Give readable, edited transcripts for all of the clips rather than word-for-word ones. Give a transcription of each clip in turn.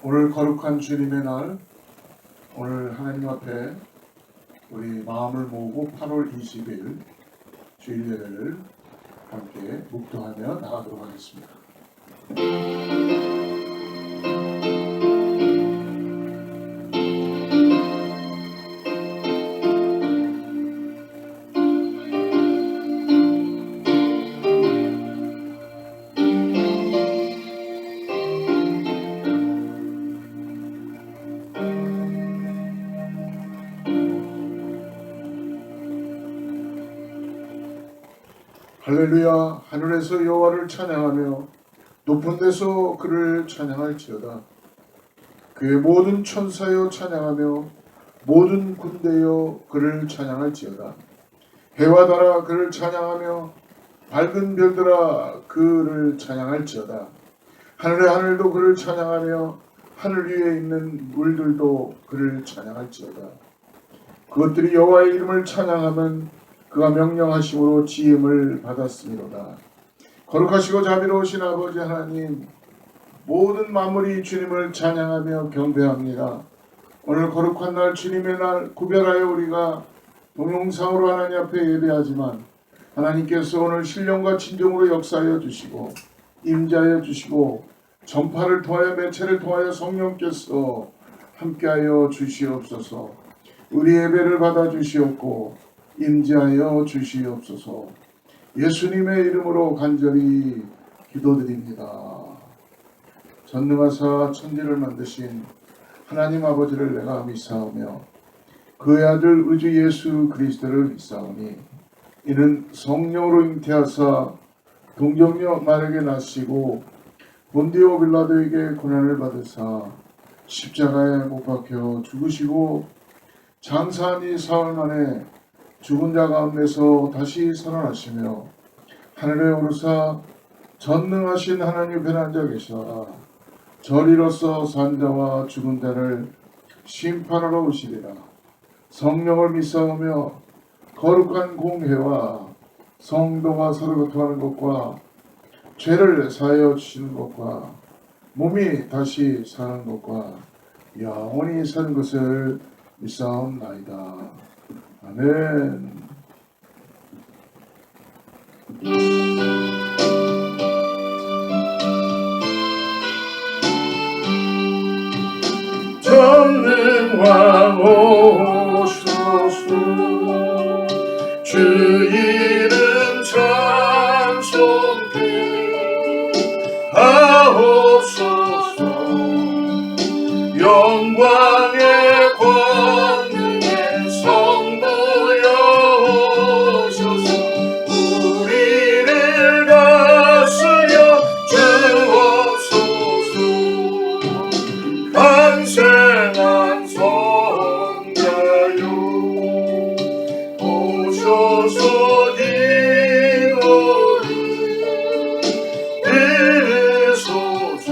오늘 거룩한 주님의 날, 오늘 하나님 앞에 우리 마음을 모으고 8월 20일 주일 예배를 함께 묵도하며 나가도록 하겠습니다. 할렐루야. 하늘에서 여호와를 찬양하며 높은 데서 그를 찬양할지어다. 그의 모든 천사여 찬양하며 모든 군대여 그를 찬양할지어다. 해와 달아 그를 찬양하며 밝은 별들아 그를 찬양할지어다. 하늘의 하늘도 그를 찬양하며 하늘 위에 있는 물들도 그를 찬양할지어다. 그것들이 여호와의 이름을 찬양하면 그가 명령하심으로 지음을 받았으리로다. 거룩하시고 자비로우신 아버지 하나님, 모든 만물이 주님을 찬양하며 경배합니다. 오늘 거룩한 날, 주님의 날 구별하여 우리가 동영상으로 하나님 앞에 예배하지만 하나님께서 오늘 신령과 진정으로 역사하여 주시고 임재하여 주시고 전파를 통하여 매체를 통하여 성령께서 함께하여 주시옵소서. 우리 예배를 받아 주시옵고 임재하여 주시옵소서. 예수님의 이름으로 간절히 기도드립니다. 전능하사 천지를 만드신 하나님 아버지를 내가 믿사오며 그의 아들 우주 예수 그리스도를 믿사오니 이는 성령으로 잉태하사 동정녀 마리아에게 나시고 본디오 빌라도에게 고난을 받으사 십자가에 못 박혀 죽으시고 장사한 사흘 만에 죽은 자 가운데서 다시 살아나시며 하늘에 오르사 전능하신 하나님 편에 앉아 계시다가 저리로서 산 자와 죽은 자를 심판하러 오시리라. 성령을 믿사오며 거룩한 공회와 성도가 서로 교통하는 것과 죄를 사하여 주시는 것과 몸이 다시 사는 것과 영원히 사는 것을 믿사옵나이다. 아멘. 전능왕 오소서 주 이름 찬송해 하옵소서. 영광의 권능의 성부여 오소서. 우리를 다스려 주옵소서. 간생한 성자여 오소서. 기도를 들으소서.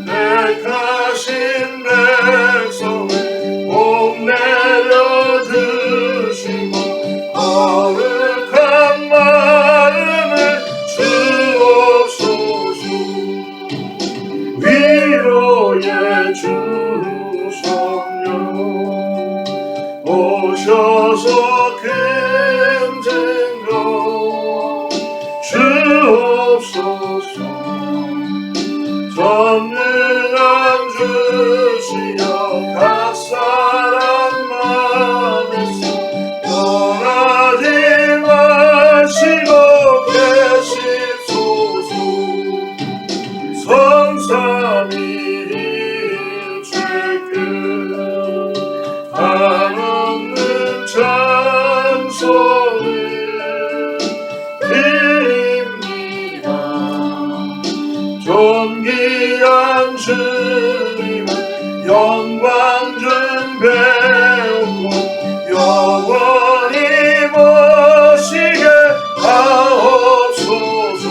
택하신 백성을 복 내려주시고 거룩한 마음을 주옵소서. 위로의 주 성령 오셔서 큰 증거 주옵소서. 전능한 주시여 각 사람 마음에서 떠나지 마시고 계십소서. 성삼위일체끝 한없는 찬송을 드립니다. 존귀한 주님을 영광 좀 배우고 영원히 모시게 하옵소서.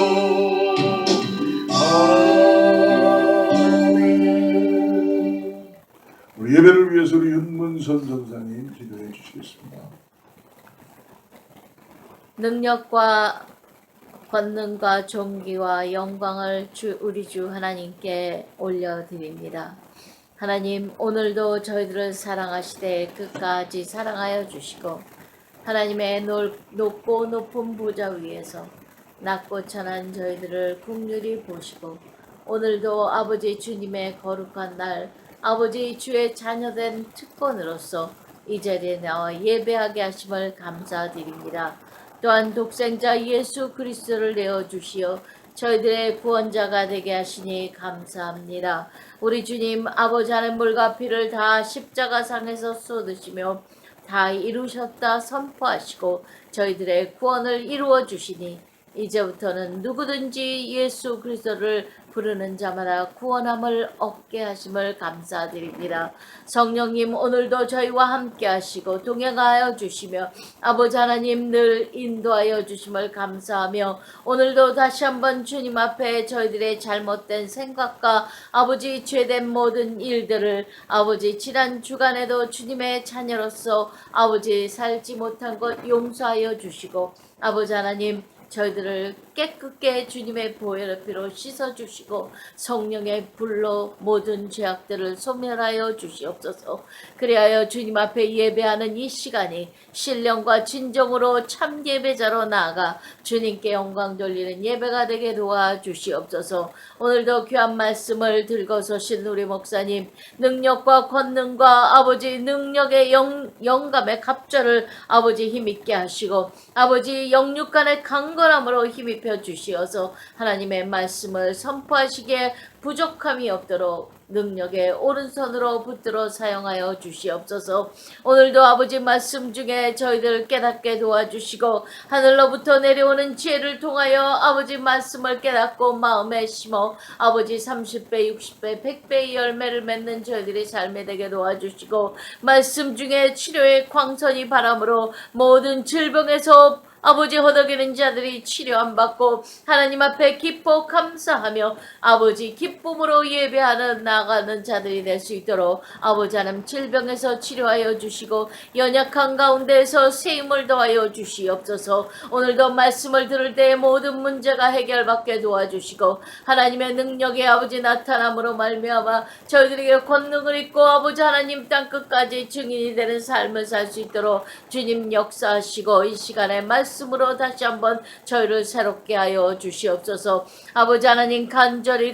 아멘. 우리 예배를 위해서 우리 윤문선 전사님 기도해 주시겠습니다. 능력과 권능과 존귀와 영광을 우리 주 하나님께 올려드립니다. 하나님, 오늘도 저희들을 사랑하시되 끝까지 사랑하여 주시고 하나님의 높고 높은 보좌 위에서 낮고 천한 저희들을 긍휼히 보시고 오늘도 아버지 주님의 거룩한 날 아버지 주의 자녀된 특권으로서 이 자리에 나와 예배하게 하심을 감사드립니다. 또한 독생자 예수 그리스도를 내어주시어 저희들의 구원자가 되게 하시니 감사합니다. 우리 주님 아버지 하늘물과 피를 다 십자가상에서 쏟으시며 다 이루셨다 선포하시고 저희들의 구원을 이루어 주시니 이제부터는 누구든지 예수 그리스도를 부르는 자마다 구원함을 얻게 하심을 감사드립니다. 성령님 오늘도 저희와 함께 하시고 동행하여 주시며 아버지 하나님 늘 인도하여 주심을 감사하며 오늘도 다시 한번 주님 앞에 저희들의 잘못된 생각과 아버지 죄된 모든 일들을 아버지 지난 주간에도 주님의 자녀로서 아버지 살지 못한 것 용서하여 주시고 아버지 하나님 저희들을 깨끗게 주님의 보혈의 피로 씻어주시고 성령의 불로 모든 죄악들을 소멸하여 주시옵소서. 그리하여 주님 앞에 예배하는 이 시간이 신령과 진정으로 참 예배자로 나아가 주님께 영광 돌리는 예배가 되게 도와주시옵소서. 오늘도 귀한 말씀을 들고 서신 우리 목사님 능력과 권능과 아버지 능력의 영감의 갑절을 아버지 힘있게 하시고 아버지 영육간의 강건함으로 힘입혀 주시어서 하나님의 말씀을 선포하시기에 부족함이 없도록 능력의 오른손으로 붙들어 사용하여 주시옵소서. 오늘도 아버지 말씀 중에 저희들 깨닫게 도와주시고 하늘로부터 내려오는 지혜를 통하여 아버지 말씀을 깨닫고 마음에 심어 아버지 30배 60배 100배의 열매를 맺는 저희들의 삶에 되게 도와주시고 말씀 중에 치료의 광선이 바람으로 모든 질병에서 아버지 허덕이는 자들이 치료 안 받고 하나님 앞에 기뻐 감사하며 아버지 기쁨으로 예배하는 나가는 자들이 될 수 있도록 아버지 하나님 질병에서 치료하여 주시고 연약한 가운데에서 세임을 더하여 주시옵소서. 오늘도 말씀을 들을 때 모든 문제가 해결받게 도와주시고 하나님의 능력의 아버지 나타남으로 말미암아 저희들에게 권능을 입고 아버지 하나님 땅끝까지 증인이 되는 삶을 살 수 있도록 주님 역사하시고 이 시간에 말씀으로 다시 한번 저희를 새롭게 하여 주시옵소서. 아버지 하나님 간절히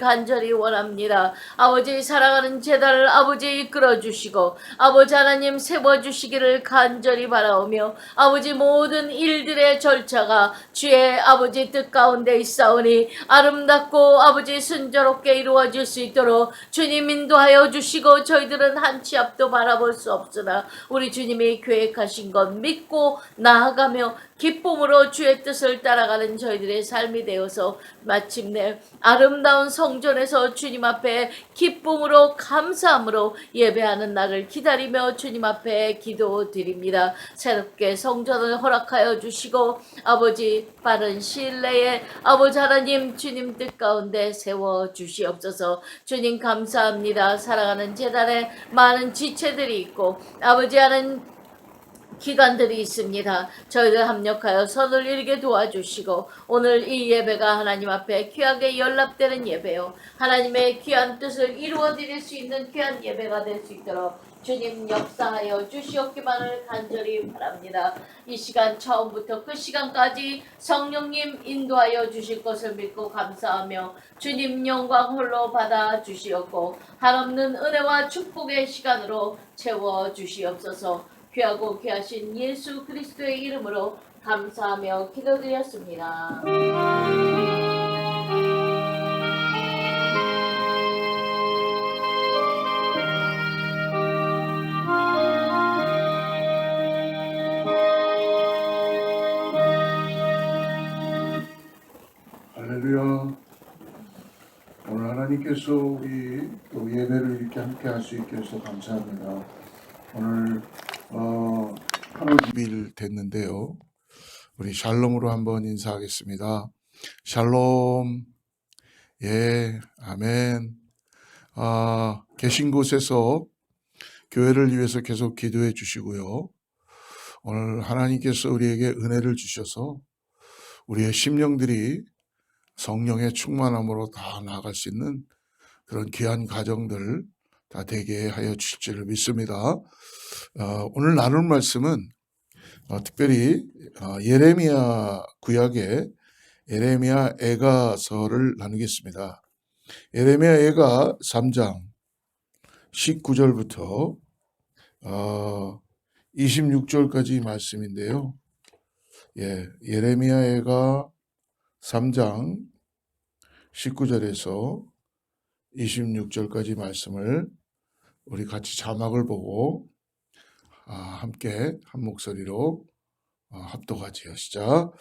원합니다. 아버지 사랑하는 제단을 아버지 이끌어 주시고 아버지 하나님 세워주시기를 간절히 바라오며 아버지 모든 일들의 절차가 주의 아버지 뜻 가운데 있사오니 아름답고 아버지 순조롭게 이루어질 수 있도록 주님 인도하여 주시고 저희들은 한 치 앞도 바라볼 수 없으나 우리 주님이 계획하신 것 믿고 나아가며 기쁨으로 주의 뜻을 따라가는 저희들의 삶이 되어서 마침내 아름다운 성전에서 주님 앞에 기쁨으로 감사함으로 예배하는 날을 기다리며 주님 앞에 기도드립니다. 새롭게 성전을 허락하여 주시고 아버지 빠른 시일 내에 아버지 하나님 주님 뜻 가운데 세워 주시옵소서. 주님 감사합니다. 사랑하는 제단에 많은 지체들이 있고 아버지 하나님 기관들이 있습니다. 저희들 합력하여 선을 이루게 도와주시고 오늘 이 예배가 하나님 앞에 귀하게 연락되는 예배요 하나님의 귀한 뜻을 이루어 드릴 수 있는 귀한 예배가 될 수 있도록 주님 역사하여 주시옵기만을 간절히 바랍니다. 이 시간 처음부터 그 시간까지 성령님 인도하여 주실 것을 믿고 감사하며 주님 영광 홀로 받아 주시옵고 한없는 은혜와 축복의 시간으로 채워 주시옵소서. 귀하고 귀하신 예수 그리스도의 이름으로 감사하며 기도드렸습니다. 할렐루야. 오늘 하나님께서 우리 또 예배를 이렇게 함께 할 수 있게 해서 감사합니다. 오늘 8월 2일 됐는데요. 우리 샬롬으로 한번 인사하겠습니다. 샬롬. 예, 아멘. 계신 곳에서 교회를 위해서 계속 기도해 주시고요. 오늘 하나님께서 우리에게 은혜를 주셔서 우리의 심령들이 성령의 충만함으로 다 나아갈 수 있는 그런 귀한 가정들 다 되게 하여 주실 줄 믿습니다. 오늘 나눌 말씀은 특별히 예레미야 구약의 예레미야 애가서를 나누겠습니다. 예레미야 애가 3장 19절부터 26절까지 말씀인데요. 예레미야 애가 3장 19절에서 26절까지 말씀을 우리 같이 자막을 보고 함께 한 목소리로 합독하지요. 시작.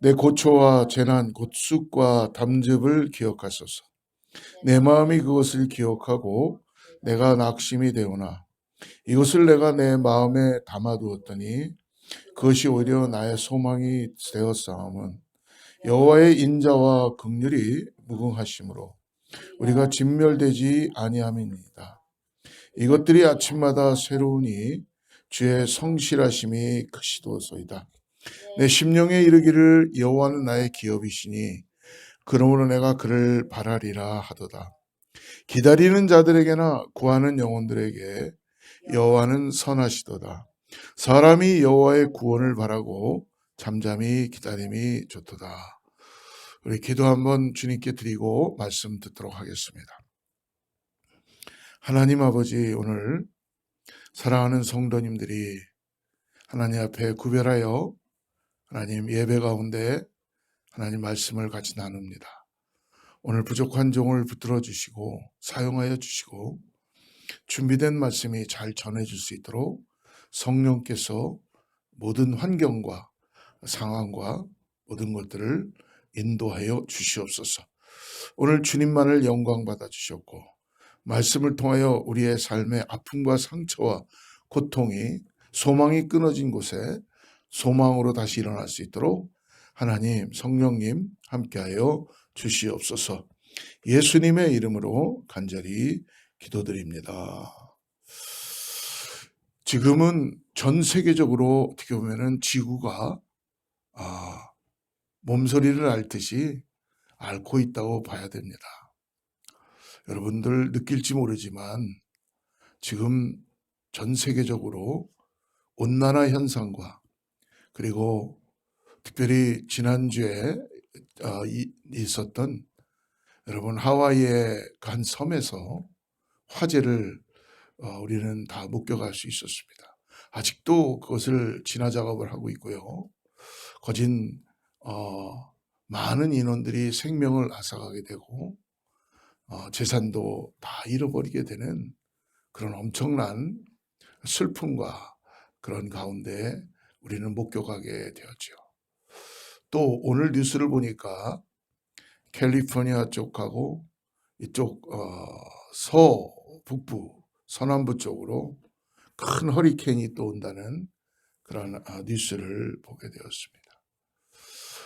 내 고초와 재난 곧 쑥과 담즙을 기억하소서. 내 마음이 그것을 기억하고 내가 낙심이 되오나 이것을 내가 내 마음에 담아두었더니 그것이 오히려 나의 소망이 되었사함은 여호와의 인자와 긍휼이 무궁하심으로 우리가 진멸되지 아니함이니이다. 이것들이 아침마다 새로우니 주의 성실하심이 크시도소이다. 내 심령에 이르기를 여호와는 나의 기업이시니 그러므로 내가 그를 바라리라 하도다. 기다리는 자들에게나 구하는 영혼들에게 여호와는 선하시도다. 사람이 여호와의 구원을 바라고 잠잠히 기다림이 좋도다. 우리 기도 한번 주님께 드리고 말씀 듣도록 하겠습니다. 하나님 아버지, 오늘 사랑하는 성도님들이 하나님 앞에 구별하여 하나님 예배 가운데 하나님 말씀을 같이 나눕니다. 오늘 부족한 종을 붙들어 주시고 사용하여 주시고 준비된 말씀이 잘 전해질 수 있도록 성령께서 모든 환경과 상황과 모든 것들을 인도하여 주시옵소서. 오늘 주님만을 영광 받아 주셨고 말씀을 통하여 우리의 삶의 아픔과 상처와 고통이 소망이 끊어진 곳에 소망으로 다시 일어날 수 있도록 하나님 성령님 함께하여 주시옵소서. 예수님의 이름으로 간절히 기도드립니다. 지금은 전 세계적으로 어떻게 보면은 지구가 몸서리를 앓듯이 앓고 있다고 봐야 됩니다. 여러분들 느낄지 모르지만 지금 전 세계적으로 온난화 현상과 그리고 특별히 지난주에 있었던 여러분 하와이의 한 섬에서 화재를 우리는 다 목격할 수 있었습니다. 아직도 그것을 진화 작업을 하고 있고요. 거진 많은 인원들이 생명을 앗아가게 되고 재산도 다 잃어버리게 되는 그런 엄청난 슬픔과 그런 가운데 우리는 목격하게 되었죠. 또 오늘 뉴스를 보니까 캘리포니아 쪽하고 이쪽 서북부 서남부 쪽으로 큰 허리케인이 또 온다는 그런 뉴스를 보게 되었습니다.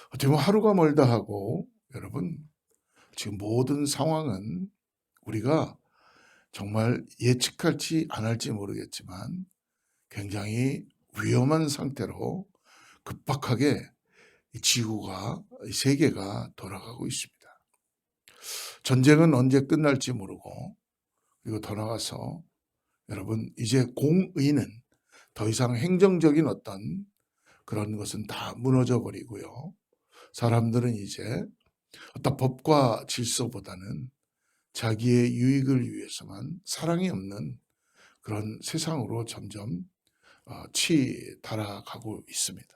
어떻게 보면 하루가 멀다 하고 여러분 지금 모든 상황은 우리가 정말 예측할지 안 할지 모르겠지만 굉장히 위험한 상태로 급박하게 이 지구가 이 세계가 돌아가고 있습니다. 전쟁은 언제 끝날지 모르고 그리고 더 나아가서 여러분 이제 공의는 더 이상 행정적인 어떤 그런 것은 다 무너져 버리고요. 사람들은 이제 어떤 법과 질서보다는 자기의 유익을 위해서만 사랑이 없는 그런 세상으로 점점 치달아가고 있습니다.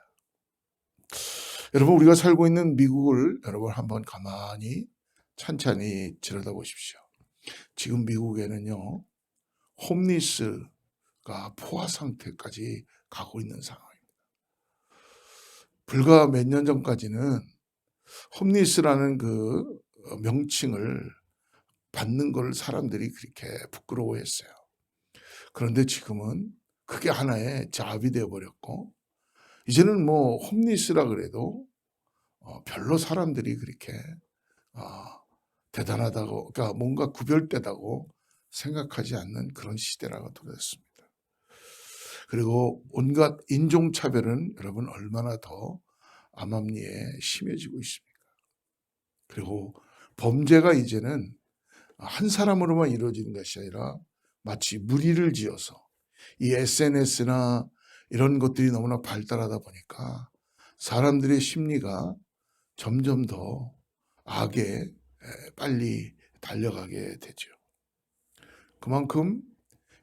여러분 우리가 살고 있는 미국을 여러분 한번 가만히 찬찬히 들여다보십시오. 지금 미국에는요 홈리스가 포화 상태까지 가고 있는 상황입니다. 불과 몇 년 전까지는 홈리스라는 그 명칭을 받는 걸 사람들이 그렇게 부끄러워했어요. 그런데 지금은 그게 하나의 잡이 되어버렸고 이제는 뭐 홈리스라 그래도 별로 사람들이 그렇게 대단하다고 그러니까 뭔가 구별되다고 생각하지 않는 그런 시대라고 되었습니다. 그리고 온갖 인종차별은 여러분 얼마나 더 암암리에 심해지고 있습니까? 그리고 범죄가 이제는 한 사람으로만 이루어지는 것이 아니라 마치 무리를 지어서 이 SNS나 이런 것들이 너무나 발달하다 보니까 사람들의 심리가 점점 더 악에 빨리 달려가게 되죠. 그만큼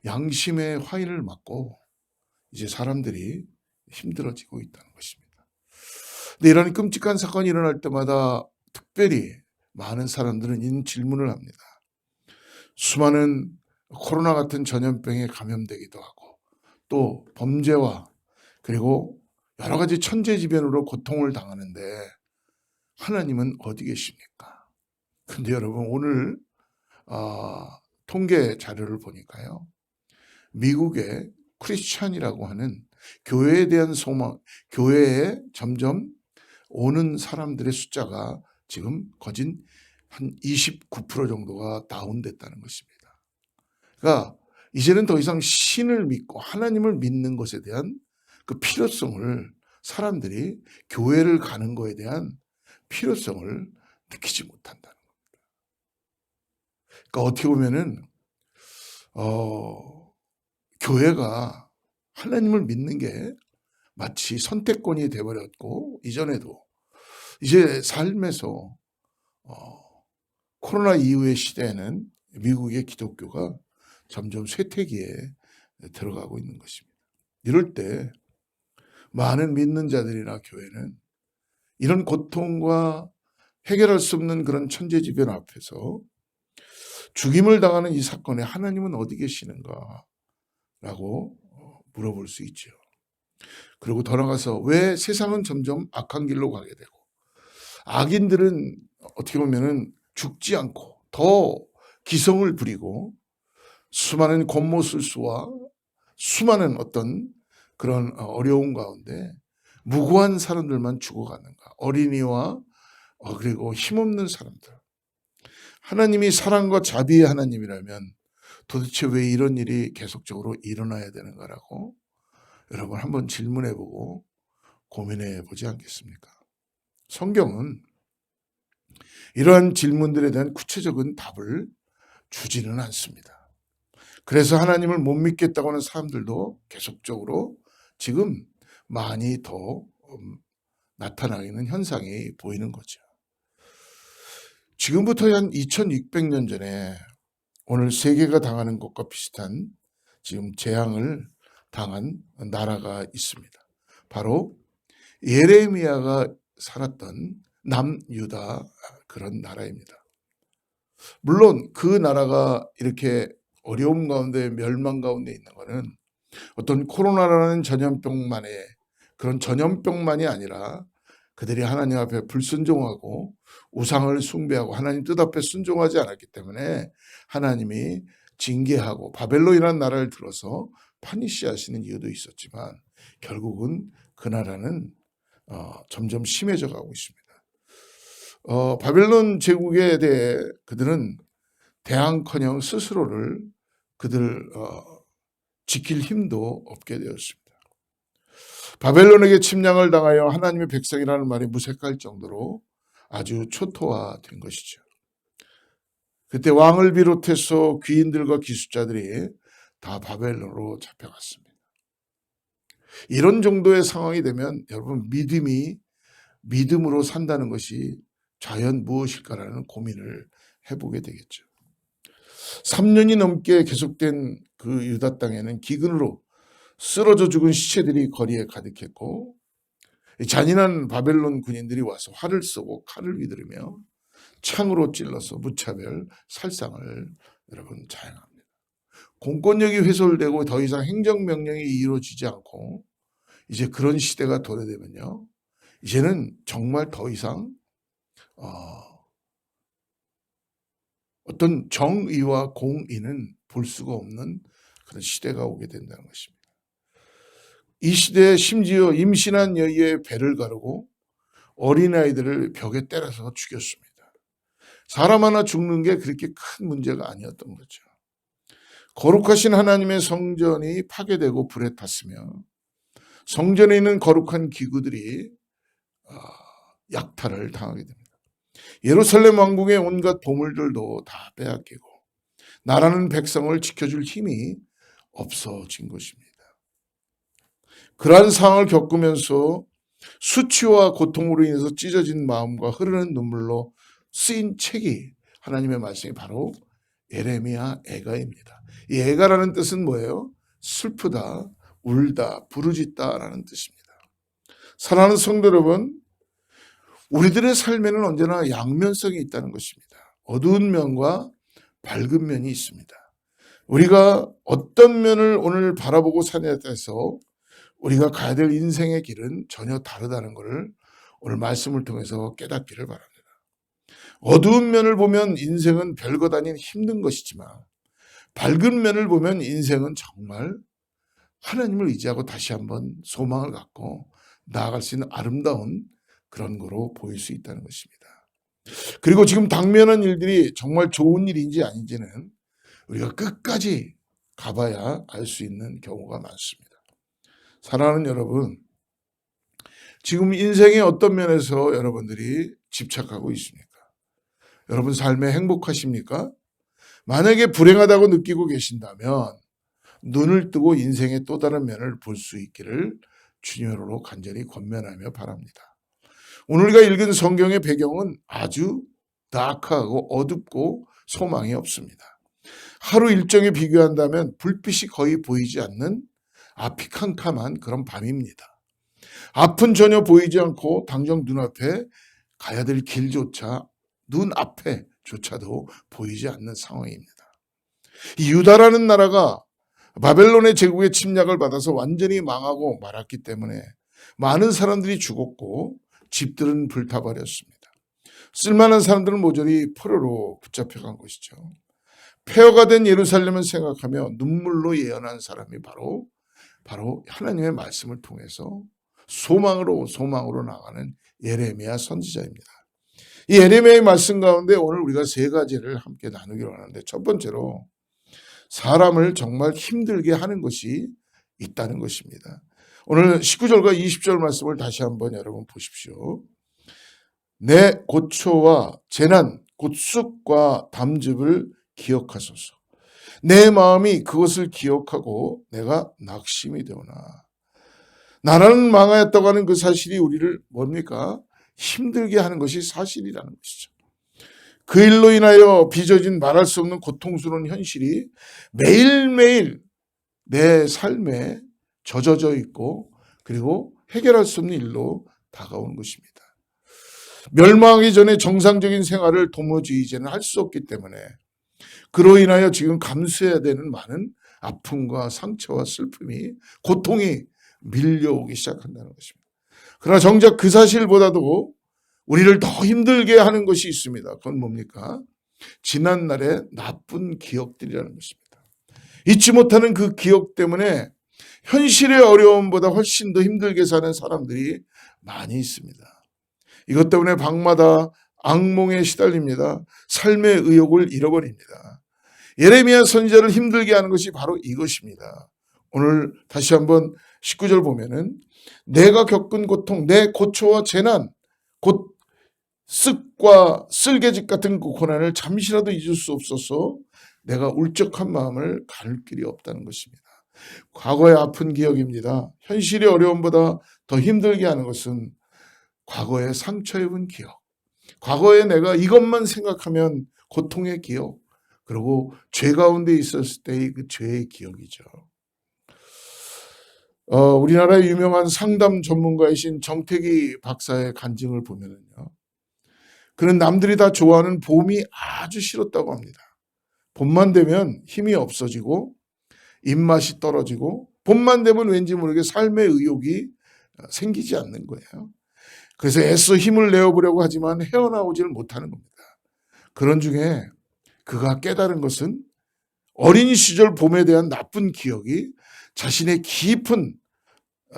양심의 화인을 맞고 이제 사람들이 힘들어지고 있다는 것입니다. 근데 이런 끔찍한 사건이 일어날 때마다 특별히 많은 사람들은 이런 질문을 합니다. 수많은 코로나 같은 전염병에 감염되기도 하고 또 범죄와 그리고 여러 가지 천재지변으로 고통을 당하는데 하나님은 어디 계십니까? 근데 여러분 오늘 통계 자료를 보니까요. 미국의 크리스찬이라고 하는 교회에 대한 소망, 교회에 점점 오는 사람들의 숫자가 지금 거진 한 29% 정도가 다운됐다는 것입니다. 그러니까 이제는 더 이상 신을 믿고 하나님을 믿는 것에 대한 그 필요성을 사람들이 교회를 가는 것에 대한 필요성을 느끼지 못한다는 겁니다. 그러니까 어떻게 보면은 교회가 하나님을 믿는 게 마치 선택권이 되어버렸고 이전에도 이제 삶에서 코로나 이후의 시대에는 미국의 기독교가 점점 쇠퇴기에 들어가고 있는 것입니다. 이럴 때 많은 믿는 자들이나 교회는 이런 고통과 해결할 수 없는 그런 천재지변 앞에서 죽임을 당하는 이 사건에 하나님은 어디 계시는가 라고 물어볼 수 있죠. 그리고 더 나아가서 왜 세상은 점점 악한 길로 가게 되고 악인들은 어떻게 보면은 죽지 않고 더 기성을 부리고 수많은 권모술수와 수많은 어떤 그런 어려움 가운데 무고한 사람들만 죽어가는가. 어린이와 그리고 힘없는 사람들. 하나님이 사랑과 자비의 하나님이라면 도대체 왜 이런 일이 계속적으로 일어나야 되는가라고 여러분 한번 질문해보고 고민해보지 않겠습니까? 성경은 이러한 질문들에 대한 구체적인 답을 주지는 않습니다. 그래서 하나님을 못 믿겠다고 하는 사람들도 계속적으로 지금 많이 더 나타나는 현상이 보이는 거죠. 지금부터 한 2600년 전에 오늘 세계가 당하는 것과 비슷한 지금 재앙을 당한 나라가 있습니다. 바로 예레미야가 살았던 남유다 그런 나라입니다. 물론 그 나라가 이렇게 어려움 가운데 멸망 가운데 있는 것은 어떤 코로나라는 전염병만의 그런 전염병만이 아니라 그들이 하나님 앞에 불순종하고 우상을 숭배하고 하나님 뜻 앞에 순종하지 않았기 때문에 하나님이 징계하고 바벨론이라는 나라를 들어서 파니시하시는 이유도 있었지만 결국은 그 나라는 점점 심해져 가고 있습니다. 바벨론 제국에 대해 그들은 대항커녕 스스로를 그들 지킬 힘도 없게 되었습니다. 바벨론에게 침략을 당하여 하나님의 백성이라는 말이 무색할 정도로 아주 초토화된 것이죠. 그때 왕을 비롯해서 귀인들과 기숙자들이 다 바벨론으로 잡혀갔습니다. 이런 정도의 상황이 되면 여러분 믿음으로 산다는 것이 과연 무엇일까라는 고민을 해보게 되겠죠. 3년이 넘게 계속된 그 유다 땅에는 기근으로 쓰러져 죽은 시체들이 거리에 가득했고 잔인한 바벨론 군인들이 와서 활을 쏘고 칼을 휘두르며 창으로 찔러서 무차별 살상을 여러분 자행합니다. 공권력이 훼손되고 더 이상 행정명령이 이루어지지 않고 이제 그런 시대가 도래되면요. 이제는 정말 더 이상 어떤 정의와 공의는 볼 수가 없는 그런 시대가 오게 된다는 것입니다. 이 시대에 심지어 임신한 여인의 배를 가르고 어린아이들을 벽에 때려서 죽였습니다. 사람 하나 죽는 게 그렇게 큰 문제가 아니었던 거죠. 거룩하신 하나님의 성전이 파괴되고 불에 탔으며 성전에 있는 거룩한 기구들이 약탈을 당하게 됩니다. 예루살렘 왕궁의 온갖 보물들도 다 빼앗기고 나라는 백성을 지켜줄 힘이 없어진 것입니다. 그러한 상황을 겪으면서 수치와 고통으로 인해서 찢어진 마음과 흐르는 눈물로 쓰인 책이 하나님의 말씀이 바로 예레미야 애가입니다. 이 애가라는 뜻은 뭐예요? 슬프다, 울다, 부르짖다라는 뜻입니다. 사랑하는 성도 여러분, 우리들의 삶에는 언제나 양면성이 있다는 것입니다. 어두운 면과 밝은 면이 있습니다. 우리가 어떤 면을 오늘 바라보고 사냐에 따라서 우리가 가야 될 인생의 길은 전혀 다르다는 것을 오늘 말씀을 통해서 깨닫기를 바랍니다. 어두운 면을 보면 인생은 별것 아닌 힘든 것이지만 밝은 면을 보면 인생은 정말 하나님을 의지하고 다시 한번 소망을 갖고 나아갈 수 있는 아름다운 그런 거로 보일 수 있다는 것입니다. 그리고 지금 당면한 일들이 정말 좋은 일인지 아닌지는 우리가 끝까지 가봐야 알 수 있는 경우가 많습니다. 사랑하는 여러분, 지금 인생의 어떤 면에서 여러분들이 집착하고 있습니까? 여러분 삶에 행복하십니까? 만약에 불행하다고 느끼고 계신다면 눈을 뜨고 인생의 또 다른 면을 볼 수 있기를 주님으로 간절히 권면하며 바랍니다. 오늘 우리가 읽은 성경의 배경은 아주 다크하고 어둡고 소망이 없습니다. 하루 일정에 비교한다면 불빛이 거의 보이지 않는 앞이 캄캄한 그런 밤입니다. 앞은 전혀 보이지 않고 당장 눈앞에 가야 될 길조차 눈앞에조차도 보이지 않는 상황입니다. 이 유다라는 나라가 바벨론의 제국의 침략을 받아서 완전히 망하고 말았기 때문에 많은 사람들이 죽었고 집들은 불타버렸습니다. 쓸만한 사람들은 모조리 포로로 붙잡혀간 것이죠. 폐허가 된 예루살렘을 생각하며 눈물로 예언한 사람이 바로 하나님의 말씀을 통해서 소망으로 나가는 예레미야 선지자입니다. 이 예레미야의 말씀 가운데 오늘 우리가 세 가지를 함께 나누기로 하는데, 첫 번째로 사람을 정말 힘들게 하는 것이 있다는 것입니다. 오늘 19절과 20절 말씀을 다시 한번 여러분 보십시오. 내 고초와 재난, 곧 쑥과 담즙을 기억하소서. 내 마음이 그것을 기억하고 내가 낙심이 되오나. 나라는 망하였다고 하는 그 사실이 우리를 뭡니까? 힘들게 하는 것이 사실이라는 것이죠. 그 일로 인하여 빚어진 말할 수 없는 고통스러운 현실이 매일매일 내 삶에 젖어져 있고 그리고 해결할 수 없는 일로 다가오는 것입니다. 멸망하기 전에 정상적인 생활을 도무지 이제는 할 수 없기 때문에 그로 인하여 지금 감수해야 되는 많은 아픔과 상처와 슬픔이, 고통이 밀려오기 시작한다는 것입니다. 그러나 정작 그 사실보다도 우리를 더 힘들게 하는 것이 있습니다. 그건 뭡니까? 지난날의 나쁜 기억들이라는 것입니다. 잊지 못하는 그 기억 때문에 현실의 어려움보다 훨씬 더 힘들게 사는 사람들이 많이 있습니다. 이것 때문에 방마다 악몽에 시달립니다. 삶의 의욕을 잃어버립니다. 예레미야 선지자를 힘들게 하는 것이 바로 이것입니다. 오늘 다시 한번 19절 보면은 내가 겪은 고통, 내 고초와 재난, 곧 쓱과 쓸개짓 같은 그 고난을 잠시라도 잊을 수 없어서 내가 울적한 마음을 가눌 길이 없다는 것입니다. 과거의 아픈 기억입니다. 현실의 어려움보다 더 힘들게 하는 것은 과거의 상처 입은 기억, 과거에 내가 이것만 생각하면 고통의 기억, 그리고 죄 가운데 있었을 때의 그 죄의 기억이죠. 우리나라의 유명한 상담 전문가이신 정태기 박사의 간증을 보면은요, 그는 남들이 다 좋아하는 봄이 아주 싫었다고 합니다. 봄만 되면 힘이 없어지고 입맛이 떨어지고 봄만 되면 왠지 모르게 삶의 의욕이 생기지 않는 거예요. 그래서 애써 힘을 내어보려고 하지만 헤어나오지를 못하는 겁니다. 그런 중에 그가 깨달은 것은 어린 시절 봄에 대한 나쁜 기억이 자신의 깊은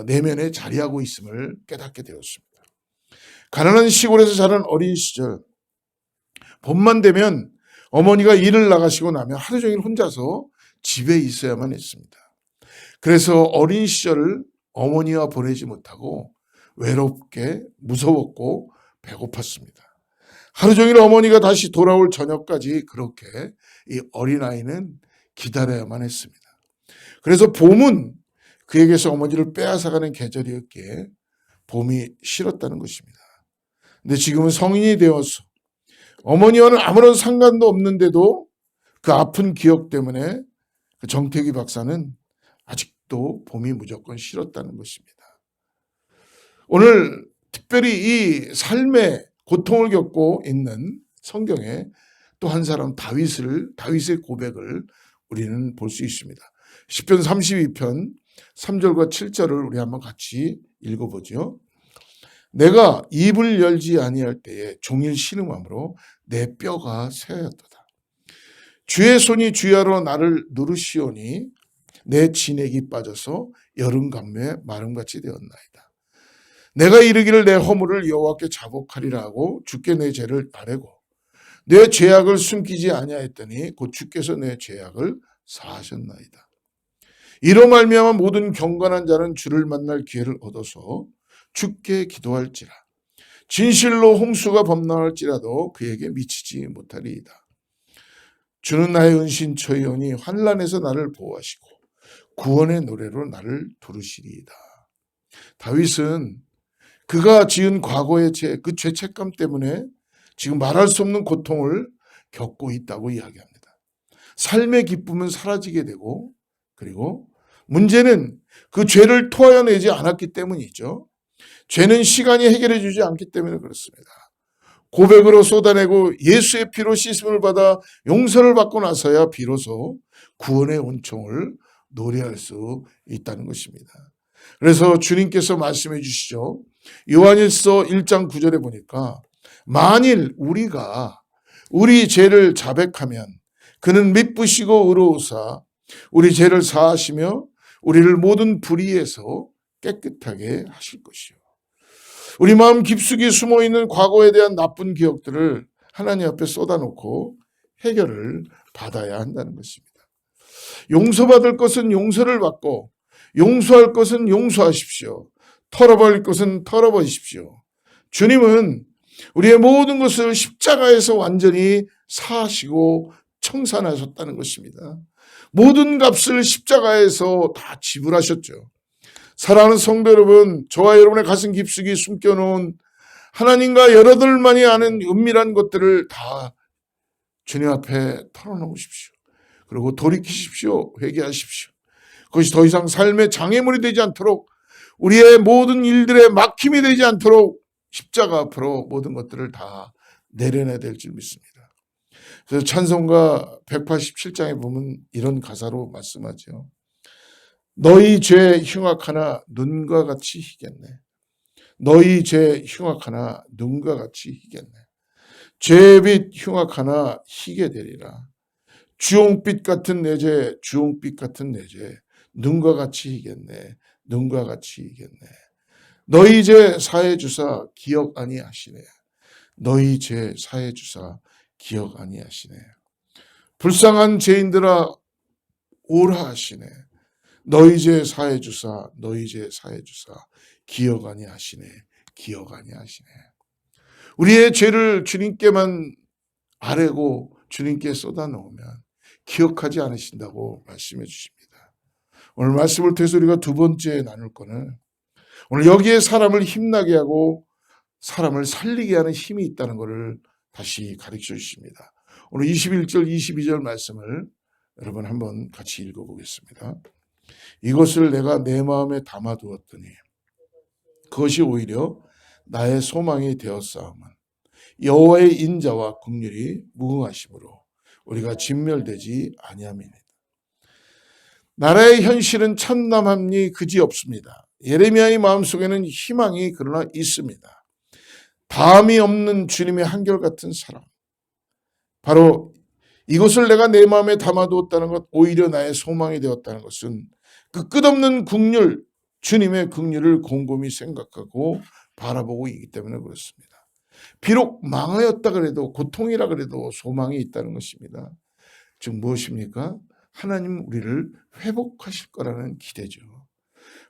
내면에 자리하고 있음을 깨닫게 되었습니다. 가난한 시골에서 자란 어린 시절, 봄만 되면 어머니가 일을 나가시고 나면 하루 종일 혼자서 집에 있어야만 했습니다. 그래서 어린 시절을 어머니와 보내지 못하고 외롭게 무서웠고 배고팠습니다. 하루 종일 어머니가 다시 돌아올 저녁까지 그렇게 이 어린아이는 기다려야만 했습니다. 그래서 봄은 그에게서 어머니를 빼앗아가는 계절이었기에 봄이 싫었다는 것입니다. 근데 지금은 성인이 되어서 어머니와는 아무런 상관도 없는데도 그 아픈 기억 때문에 그 정태기 박사는 아직도 봄이 무조건 싫었다는 것입니다. 오늘 특별히 이 삶의 고통을 겪고 있는 성경에 또 한 사람 다윗의 고백을 우리는 볼 수 있습니다. 시편 32편 3절과 7절을 우리 한번 같이 읽어보죠. 내가 입을 열지 아니할 때에 종일 신음함으로 내 뼈가 쇠하였도다. 주의 손이 주야로 나를 누르시오니 내 진액이 빠져서 여름 감매에 마름같이 되었나이다. 내가 이르기를 내 허물을 여호와께 자복하리라 하고 주께 내 죄를 아뢰고 내 죄악을 숨기지 아니하였더니 곧 주께서 내 죄악을 사하셨나이다. 이로 말미암아 모든 경건한 자는 주를 만날 기회를 얻어서 주께 기도할지라. 진실로 홍수가 범람할지라도 그에게 미치지 못하리이다. 주는 나의 은신처이오니 환난에서 나를 보호하시고 구원의 노래로 나를 부르시리이다. 다윗은 그가 지은 과거의 그 죄책감 때문에 지금 말할 수 없는 고통을 겪고 있다고 이야기합니다. 삶의 기쁨은 사라지게 되고 그리고 문제는 그 죄를 토하여내지 않았기 때문이죠. 죄는 시간이 해결해 주지 않기 때문에 그렇습니다. 고백으로 쏟아내고 예수의 피로 씻음을 받아 용서를 받고 나서야 비로소 구원의 은총을 노래할 수 있다는 것입니다. 그래서 주님께서 말씀해 주시죠. 요한일서 1장 9절에 보니까 만일 우리가 우리 죄를 자백하면 그는 미쁘시고 의로우사 우리 죄를 사하시며 우리를 모든 불의에서 깨끗하게 하실 것이요. 우리 마음 깊숙이 숨어있는 과거에 대한 나쁜 기억들을 하나님 앞에 쏟아놓고 해결을 받아야 한다는 것입니다. 용서받을 것은 용서를 받고 용서할 것은 용서하십시오. 털어버릴 것은 털어버리십시오. 주님은 우리의 모든 것을 십자가에서 완전히 사하시고 청산하셨다는 것입니다. 모든 값을 십자가에서 다 지불하셨죠. 사랑하는 성도 여러분, 저와 여러분의 가슴 깊숙이 숨겨놓은 하나님과 여러분만이 아는 은밀한 것들을 다 주님 앞에 털어놓으십시오. 그리고 돌이키십시오. 회개하십시오. 그것이 더 이상 삶의 장애물이 되지 않도록 우리의 모든 일들의 막힘이 되지 않도록 십자가 앞으로 모든 것들을 다 내려놔야 될 줄 믿습니다. 그래서 찬송가 187장에 보면 이런 가사로 말씀하죠. 너희 죄 흉악하나 눈과 같이 희겠네. 너희 죄 흉악하나 눈과 같이 희겠네. 죄빛 흉악하나 희게 되리라. 주홍빛 같은 내 죄, 주홍빛 같은 내 죄, 눈과 같이 희겠네. 눈과 같이 희겠네. 너희 죄 사해 주사 기억 아니하시네. 너희 죄 사해 주사 기억 아니하시네. 불쌍한 죄인들아 오라 하시네. 너희 죄 사해 주사 너희 죄 사해 주사 기억 아니하시네. 기억 아니하시네. 우리의 죄를 주님께만 아뢰고 주님께 쏟아놓으면 기억하지 않으신다고 말씀해 주십니다. 오늘 말씀을 통해서 우리가 두 번째 나눌 거는 오늘 여기에 사람을 힘나게 하고 사람을 살리게 하는 힘이 있다는 것을 다시 가르쳐 주십니다. 오늘 21절 22절 말씀을 여러분 한번 같이 읽어보겠습니다. 이것을 내가 내 마음에 담아두었더니 그것이 오히려 나의 소망이 되었사오면 여호와의 인자와 긍휼이 무궁하심으로 우리가 진멸되지 아니함이니이다. 나라의 현실은 천남함이 그지없습니다. 예레미야의 마음속에는 희망이 그러나 있습니다. 다음이 없는 주님의 한결같은 사랑. 바로 이것을 내가 내 마음에 담아두었다는 것, 오히려 나의 소망이 되었다는 것은 그 끝없는 긍휼, 주님의 긍휼을 곰곰이 생각하고 바라보고 있기 때문에 그렇습니다. 비록 망하였다 그래도 고통이라 그래도 소망이 있다는 것입니다. 즉 무엇입니까? 하나님 우리를 회복하실 거라는 기대죠.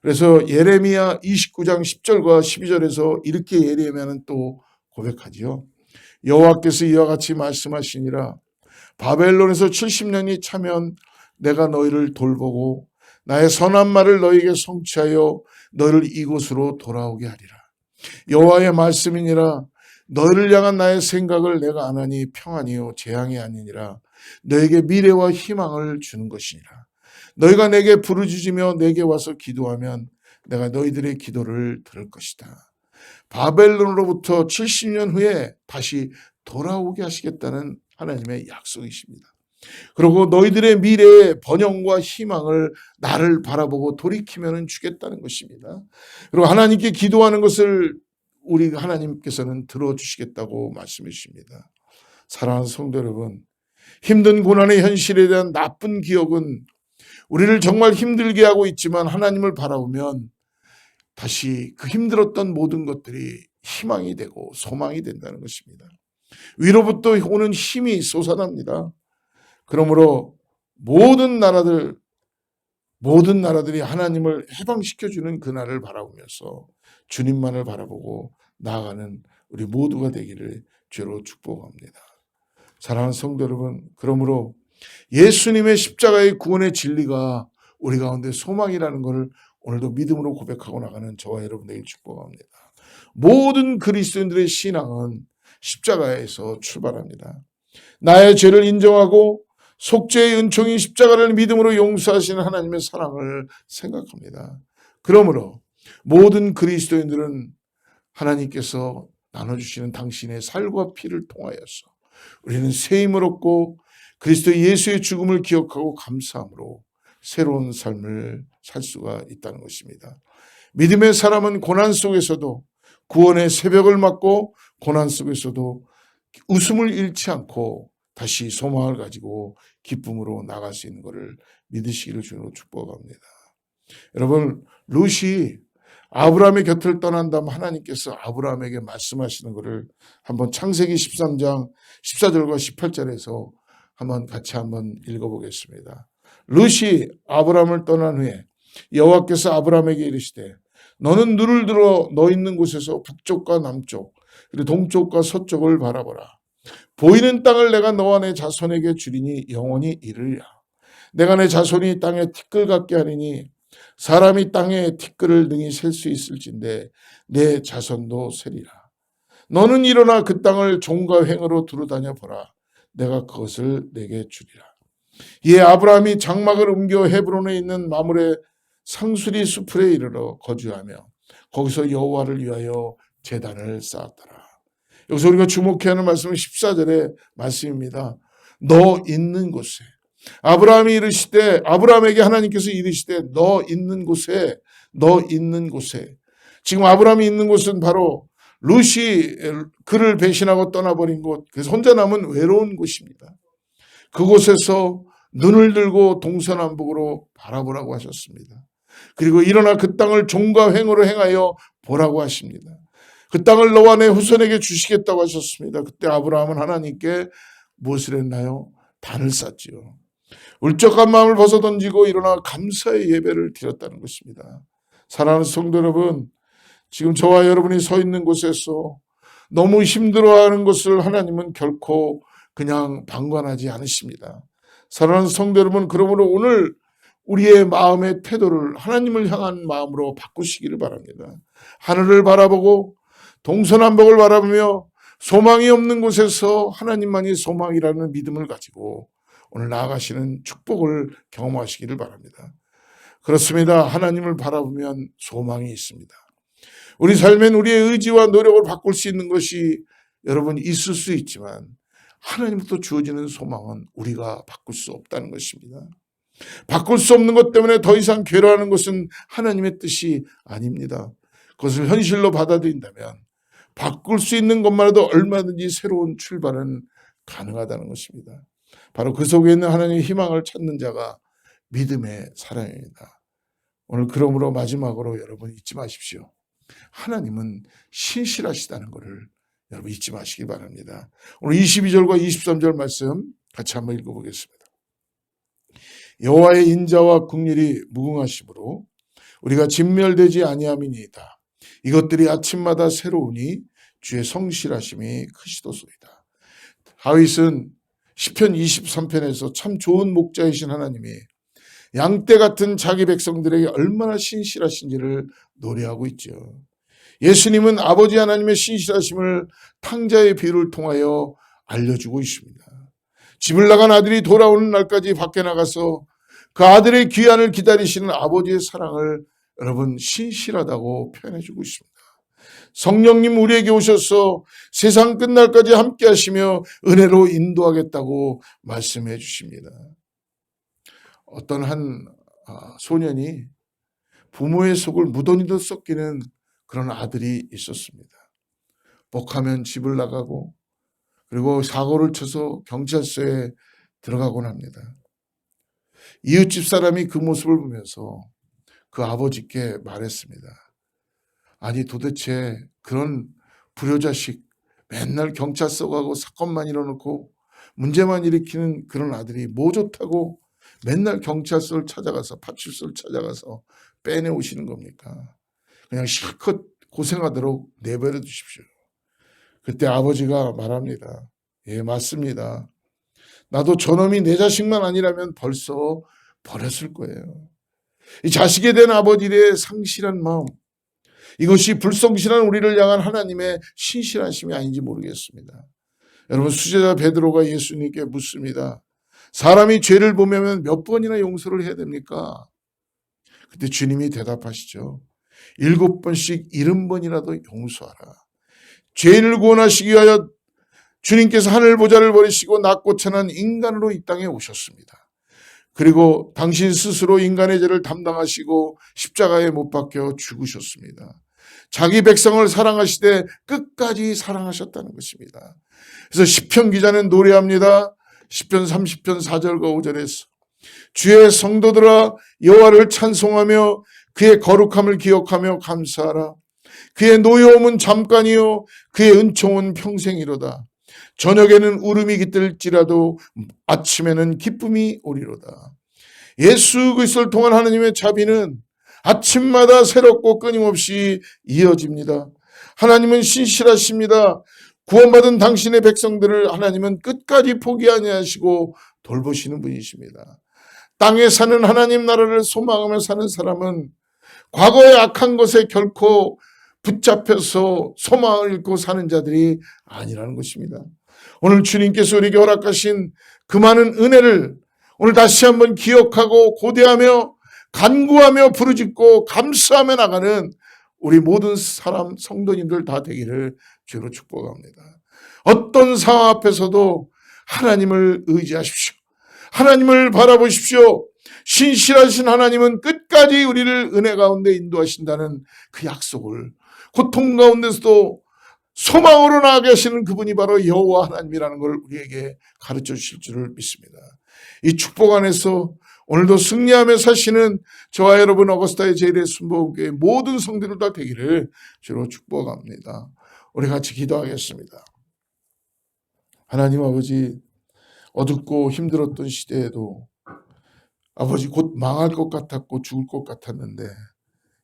그래서 예레미야 29장 10절과 12절에서 이렇게 예레미야는 또 고백하지요. 여호와께서 이와 같이 말씀하시니라. 바벨론에서 70년이 차면 내가 너희를 돌보고 나의 선한 말을 너희에게 성취하여 너희를 이곳으로 돌아오게 하리라. 여호와의 말씀이니라. 너희를 향한 나의 생각을 내가 아나니 평안이요 재앙이 아니니라. 너에게 미래와 희망을 주는 것이니라. 너희가 내게 부르짖으며 내게 와서 기도하면 내가 너희들의 기도를 들을 것이다. 바벨론으로부터 70년 후에 다시 돌아오게 하시겠다는 하나님의 약속이십니다. 그리고 너희들의 미래의 번영과 희망을 나를 바라보고 돌이키면 주겠다는 것입니다. 그리고 하나님께 기도하는 것을 우리 하나님께서는 들어주시겠다고 말씀해 주십니다. 사랑하는 성도 여러분, 힘든 고난의 현실에 대한 나쁜 기억은 우리를 정말 힘들게 하고 있지만 하나님을 바라보면 다시 그 힘들었던 모든 것들이 희망이 되고 소망이 된다는 것입니다. 위로부터 오는 힘이 솟아납니다. 그러므로 모든 나라들이 하나님을 해방시켜주는 그날을 바라보면서 주님만을 바라보고 나아가는 우리 모두가 되기를 주로 축복합니다. 사랑하는 성도 여러분, 그러므로 예수님의 십자가의 구원의 진리가 우리 가운데 소망이라는 것을 오늘도 믿음으로 고백하고 나가는 저와 여러분에게 축복합니다. 모든 그리스도인들의 신앙은 십자가에서 출발합니다. 나의 죄를 인정하고 속죄의 은총인 십자가를 믿음으로 용서하시는 하나님의 사랑을 생각합니다. 그러므로 모든 그리스도인들은 하나님께서 나눠주시는 당신의 살과 피를 통하여서 우리는 새 힘을 얻고 그리스도 예수의 죽음을 기억하고 감사함으로 새로운 삶을 살 수가 있다는 것입니다. 믿음의 사람은 고난 속에서도 구원의 새벽을 맞고 고난 속에서도 웃음을 잃지 않고 다시 소망을 가지고 기쁨으로 나갈 수 있는 것을 믿으시기를 주로 축복합니다. 여러분, 룻이 아브라함의 곁을 떠난 다음 하나님께서 아브라함에게 말씀하시는 것을 한번 창세기 13장 14절과 18절에서 같이 읽어보겠습니다. 룻이 아브라함을 떠난 후에 여호와께서 아브라함에게 이르시되 너는 눈을 들어 너 있는 곳에서 북쪽과 남쪽 그리고 동쪽과 서쪽을 바라보라. 보이는 땅을 내가 너와 내 자손에게 주리니 영원히 이르리라. 내가 내 자손이 땅에 티끌 같게 하리니 사람이 땅에 티끌을 능히 셀 수 있을진데 내 자손도 세리라. 너는 일어나 그 땅을 종과 횡으로 두루다녀 보라. 내가 그것을 내게 주리라. 이에 아브라함이 장막을 옮겨 헤브론에 있는 마므레 상수리 수풀에 이르러 거주하며 거기서 여호와를 위하여 제단을 쌓았더라. 여기서 우리가 주목해야 하는 말씀은 14절의 말씀입니다. 너 있는 곳에 아브라함에게 하나님께서 이르시되 너 있는 곳에 지금 아브라함이 있는 곳은 바로 룻이 그를 배신하고 떠나버린 곳, 그래서 혼자 남은 외로운 곳입니다. 그곳에서 눈을 들고 동서남북으로 바라보라고 하셨습니다. 그리고 일어나 그 땅을 종과 횡으로 행하여 보라고 하십니다. 그 땅을 너와 내 후손에게 주시겠다고 하셨습니다. 그때 아브라함은 하나님께 무엇을 했나요? 단을 쌓지요. 울적한 마음을 벗어던지고 일어나 감사의 예배를 드렸다는 것입니다. 사랑하는 성도 여러분, 지금 저와 여러분이 서 있는 곳에서 너무 힘들어하는 것을 하나님은 결코 그냥 방관하지 않으십니다. 사랑하는 성도 여러분, 그러므로 오늘 우리의 마음의 태도를 하나님을 향한 마음으로 바꾸시기를 바랍니다. 하늘을 바라보고 동서남북을 바라보며 소망이 없는 곳에서 하나님만이 소망이라는 믿음을 가지고 오늘 나아가시는 축복을 경험하시기를 바랍니다. 그렇습니다. 하나님을 바라보면 소망이 있습니다. 우리 삶엔 우리의 의지와 노력을 바꿀 수 있는 것이 여러분 있을 수 있지만 하나님부터 주어지는 소망은 우리가 바꿀 수 없다는 것입니다. 바꿀 수 없는 것 때문에 더 이상 괴로워하는 것은 하나님의 뜻이 아닙니다. 그것을 현실로 받아들인다면 바꿀 수 있는 것만으로도 얼마든지 새로운 출발은 가능하다는 것입니다. 바로 그 속에 있는 하나님의 희망을 찾는 자가 믿음의 사람입니다. 오늘 그러므로 마지막으로 여러분 잊지 마십시오. 하나님은 신실하시다는 것을 여러분 잊지 마시기 바랍니다. 오늘 22절과 23절 말씀 같이 한번 읽어보겠습니다. 여호와의 인자와 긍휼이 무궁하심으로 우리가 진멸되지 아니함이니이다. 이것들이 아침마다 새로우니 주의 성실하심이 크시도소이다. 다윗은 시편 23편에서 참 좋은 목자이신 하나님이 양떼 같은 자기 백성들에게 얼마나 신실하신지를 노래하고 있죠. 예수님은 아버지 하나님의 신실하심을 탕자의 비유를 통하여 알려주고 있습니다. 집을 나간 아들이 돌아오는 날까지 밖에 나가서 그 아들의 귀환을 기다리시는 아버지의 사랑을 여러분 신실하다고 표현해주고 있습니다. 성령님 우리에게 오셔서 세상 끝날까지 함께 하시며 은혜로 인도하겠다고 말씀해 주십니다. 어떤 한 소년이 부모의 속을 무더니도 썩기는 그런 아들이 있었습니다. 복하면 집을 나가고 그리고 사고를 쳐서 경찰서에 들어가곤 합니다. 이웃집 사람이 그 모습을 보면서 그 아버지께 말했습니다. 아니 도대체 그런 불효자식 맨날 경찰서 가고 사건만 일어놓고 문제만 일으키는 그런 아들이 뭐 좋다고 맨날 경찰서를 찾아가서 파출소를 찾아가서 빼내오시는 겁니까? 그냥 실컷 고생하도록 내버려 두십시오. 그때 아버지가 말합니다. 예, 맞습니다. 나도 저놈이 내 자식만 아니라면 벌써 버렸을 거예요. 이 자식에 대한 아버지의 상실한 마음, 이것이 불성실한 우리를 향한 하나님의 신실하심이 아닌지 모르겠습니다. 여러분, 수제자 베드로가 예수님께 묻습니다. 사람이 죄를 보면 몇 번이나 용서를 해야 됩니까? 그때 주님이 대답하시죠. 7번씩 70번이라도 용서하라. 죄인을 구원하시기 위하여 주님께서 하늘 보좌를 버리시고 낮고 천한 인간으로 이 땅에 오셨습니다. 그리고 당신 스스로 인간의 죄를 담당하시고 십자가에 못 박혀 죽으셨습니다. 자기 백성을 사랑하시되 끝까지 사랑하셨다는 것입니다. 그래서 시편 기자는 노래합니다. 시편 30편 4절과 5절에서 주의 성도들아 여호와를 찬송하며 그의 거룩함을 기억하며 감사하라. 그의 노여움은 잠깐이요 그의 은총은 평생이로다. 저녁에는 울음이 깃들지라도 아침에는 기쁨이 오리로다. 예수 그리스도를 통한 하나님의 자비는 아침마다 새롭고 끊임없이 이어집니다. 하나님은 신실하십니다. 구원받은 당신의 백성들을 하나님은 끝까지 포기하지 않으시고 돌보시는 분이십니다. 땅에 사는 하나님 나라를 소망하며 사는 사람은 과거의 악한 것에 결코 붙잡혀서 소망을 잃고 사는 자들이 아니라는 것입니다. 오늘 주님께서 우리에게 허락하신 그 많은 은혜를 오늘 다시 한번 기억하고 고대하며 간구하며 부르짖고 감사하며 나가는 우리 모든 사람 성도님들 다 되기를 주로 축복합니다. 어떤 상황 앞에서도 하나님을 의지하십시오. 하나님을 바라보십시오. 신실하신 하나님은 끝까지 우리를 은혜 가운데 인도하신다는 그 약속을 고통 가운데서도 소망으로 나아가게 하시는 그분이 바로 여호와 하나님이라는 걸 우리에게 가르쳐 주실 줄을 믿습니다. 이 축복 안에서 오늘도 승리하며 사시는 저와 여러분 어거스타의 제일의 순복음교회 모든 성도들 다 되기를 주로 축복합니다. 우리 같이 기도하겠습니다. 하나님 아버지, 어둡고 힘들었던 시대에도 아버지 곧 망할 것 같았고 죽을 것 같았는데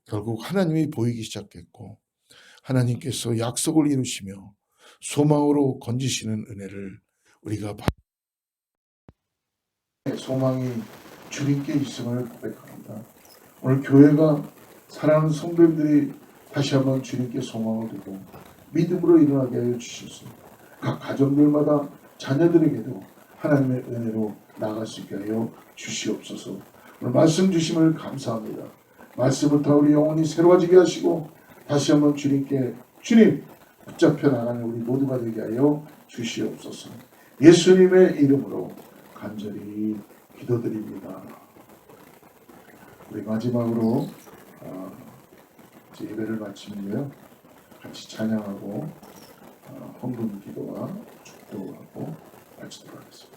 결국 하나님이 보이기 시작했고 하나님께서 약속을 이루시며 소망으로 건지시는 은혜를 우리가 소망이 주님께 있음을 고백합니다. 오늘 교회가 사랑하는 성도님들이 다시 한번 주님께 소망을 두고 믿음으로 일어나게 하여 주시옵소서. 각 가정들마다 자녀들에게도 하나님의 은혜로 나아갈 수 있게 하여 주시옵소서. 오늘 말씀 주심을 감사합니다. 말씀을 타 우리 영혼이 새로워지게 하시고 다시 한번 주님께 주님 붙잡혀 나가는 우리 모두가 되게 하여 주시옵소서. 예수님의 이름으로 간절히 기도드립니다. 우리 마지막으로 예배를 마치는데요. 같이 찬양하고 헌금 기도와 축도하고 마치도록 하겠습니다.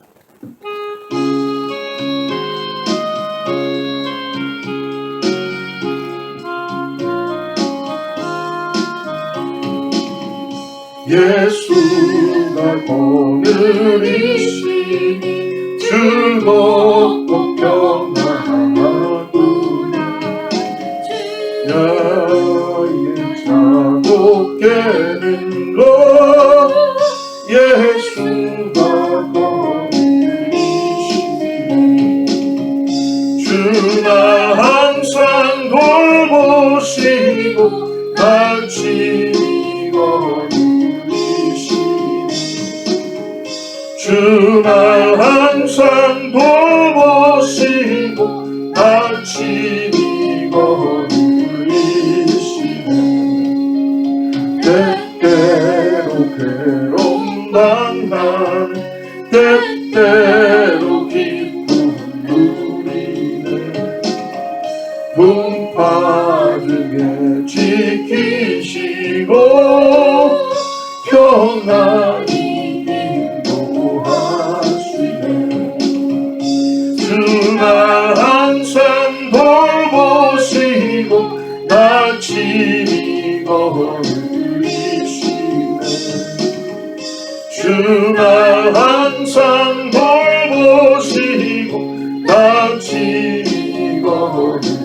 예수가 오늘이시니 즐겁고 평안하구나. 깨는 것 예수가 거두시네. 주나 항상 돌보시고 같이 거두시네. 주나 항상 돌보시고 같이 거두시네. 때때로 괴로움 당한 때때로 기쁨 누리네. 풍파 중에 지키시고 평안히 인도하시네. 주나 항상 돌보시고 같이 거두시네. 주나 항상 돌보시고 같이 거두시네.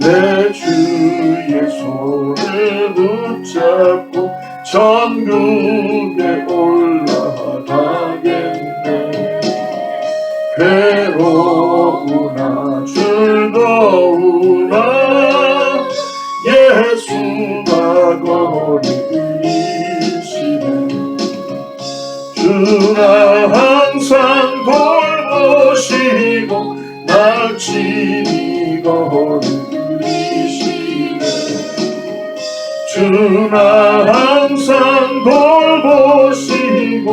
내 주의 손을 붙잡고 천국에 올라가겠네. 괴로우나 즐거우나 예수가 거두시네. 주나 항상 돌보시고 같이 거두시네. 주나 항상 돌보시고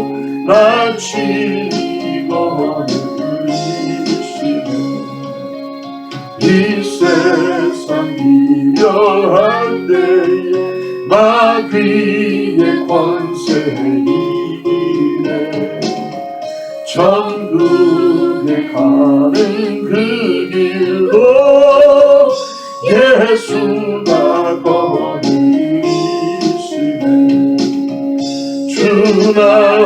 같이 거두시네. 이 세상 이별할 때에 마귀의 권세 이기네. 천국에 가는 그 길로 예수가 거두시네. 주나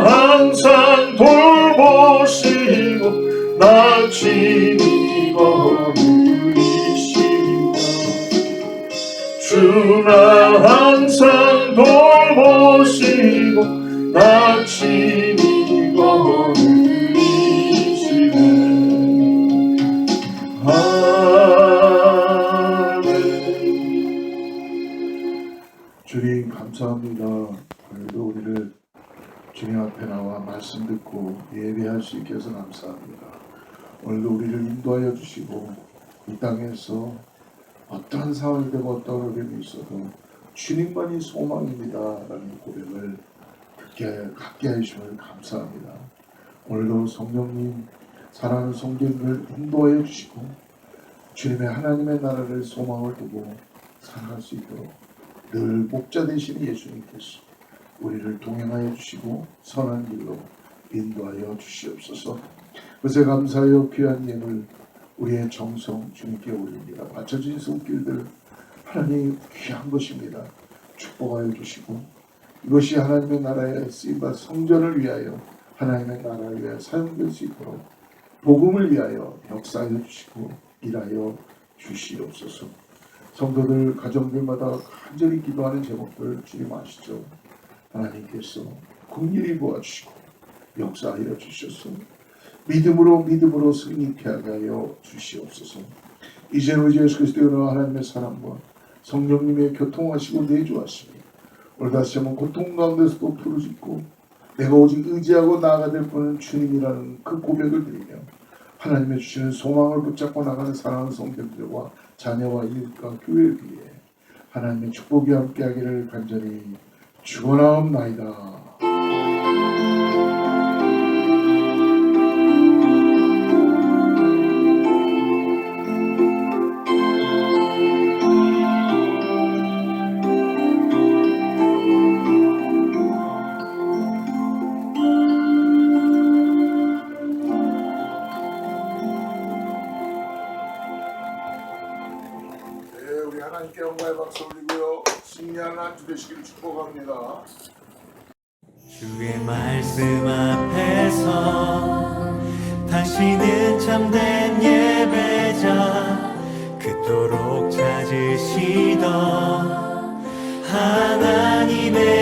항상 돌보시고 같이 거두시네. 주나 항상 돌보시고 같이 거두시네. 아멘. 주님 감사합니다. 오늘도 우리를 주님 앞에 나와 말씀 듣고 예배할 수 있게 해서 감사합니다. 오늘도 우리를 인도하여 주시고 이 땅에서 어떠한 상황이 되고 어떤 어려움이 있어도 주님만이 소망입니다 라는 고백을 갖게 해주심을 감사합니다. 오늘도 성령님 사랑하는 성도님을 인도하여 주시고 주님의 하나님의 나라를 소망을 두고 살아갈 수 있도록 늘 목자 되시는 예수님께서 우리를 동행하여 주시고 선한 길로 인도하여 주시옵소서. 그새 감사하여 귀한 예물 우리의 정성 주님께 올립니다. 바쳐진 손길들 하나님 귀한 것입니다. 축복하여 주시고 이것이 하나님의 나라에 쓰임받은 성전을 위하여 하나님의 나라를 위하여 사용될 수 있도록 복음을 위하여 역사하여 주시고 일하여 주시옵소서. 성도들 가정들마다 간절히 기도하는 제목들 주님 아시죠? 하나님께서 긍휼히 보아주시고 역사하여 주셔서 믿음으로 승리케 하여 주시옵소서. 이제는 우리 예수 그리스도의 하나님의 사랑과 성령님의 교통하시고 내주하시니 오늘 다시 한번 고통 가운데서도 부르짖고 내가 오직 의지하고 나아가야 될 분은 주님이라는 그 고백을 드리며 하나님의 주시는 소망을 붙잡고 나가는 사랑하는 성도들과 자녀와 이웃과 교회를 위해 하나님의 축복이 함께하기를 간절히 축원하옵나이다. 우리 하나님께 영광의 박수 올리고요. 승리하는 한 주 되시기를 축복합니다. 주의 말씀 앞에서 당신은 참된 예배자 그토록 찾으시던 하나님의